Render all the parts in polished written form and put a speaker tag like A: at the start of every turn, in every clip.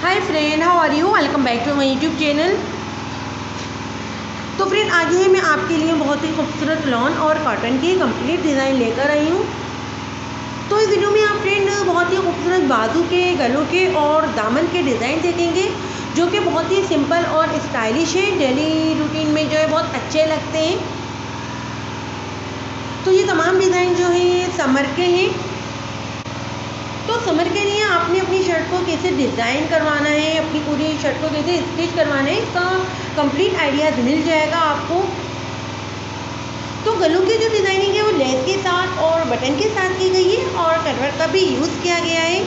A: Hi friend, how are you? Welcome back to my YouTube channel. तो friend, आज ही मैं आपके लिए बहुत ही खूबसूरत लॉन और कॉटन की कंप्लीट डिज़ाइन लेकर आई हूँ। तो इस वीडियो में आप फ्रेंड बहुत ही खूबसूरत बाजू के, गलों के और दामन के डिज़ाइन देखेंगे, जो कि बहुत ही सिंपल और स्टाइलिश है। डेली रूटीन में जो है बहुत अच्छे लगते हैं। तो ये तमाम डिज़ाइन जो है समर के हैं। तो समर के लिए आपने अपनी शर्ट को कैसे डिज़ाइन करवाना है, अपनी पूरी शर्ट को कैसे स्टिच करवाना है, इसका कंप्लीट आइडियाज़ मिल जाएगा आपको। तो गलों की जो डिज़ाइनिंग है वो लेस के साथ और बटन के साथ की गई है और कटवर्क का भी यूज़ किया गया है।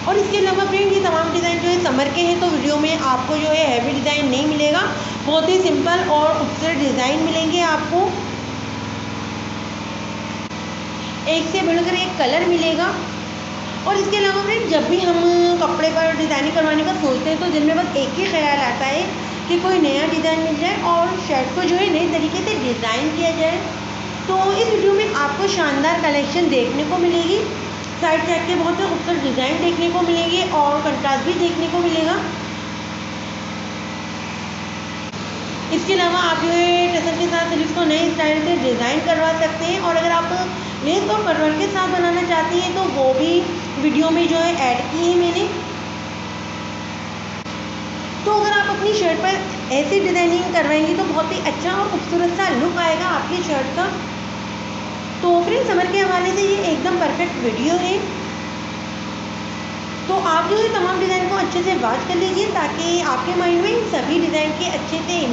A: और इसके अलावा फ्रेंड, ये तमाम डिज़ाइन जो है समर के हैं, तो वीडियो में आपको जो है हैवी डिज़ाइन नहीं मिलेगा। बहुत ही सिंपल और खूबसूरत डिज़ाइन मिलेंगे आपको। एक से बढ़कर एक कलर मिलेगा। और इसके अलावा फ्रेंड, जब भी हम कपड़े पर डिज़ाइनिंग करवाने का सोचते हैं तो दिल में बस एक ही ख्याल आता है कि कोई नया डिज़ाइन मिल जाए और शर्ट को जो है नए तरीके से डिज़ाइन किया जाए। तो इस वीडियो में आपको शानदार कलेक्शन देखने को मिलेगी। साइड साइड के बहुत ही खूबसूरत डिज़ाइन देखने को मिलेंगे और कंट्रास्ट भी देखने को मिलेगा। इसके अलावा आप जो है टसर के साथ स्लीव्स को नए स्टाइल से डिज़ाइन करवा सकते हैं। और अगर आप लेस और कटवर्क के साथ बनाना चाहती हैं तो वो भी वीडियो में जो है ऐड की है मैंने। तो अगर आप अपनी शर्ट पर ऐसी डिज़ाइनिंग करवाएंगी तो बहुत ही अच्छा और खूबसूरत सा लुक आएगा आपकी शर्ट का। तो फ्रेंड, समर के हवाले से ये एकदम परफेक्ट वीडियो है। तो आप जो है तमाम डिज़ाइन को अच्छे से वॉच कर लीजिए ताकि आपके माइंड में इन सभी डिज़ाइन के अच्छे से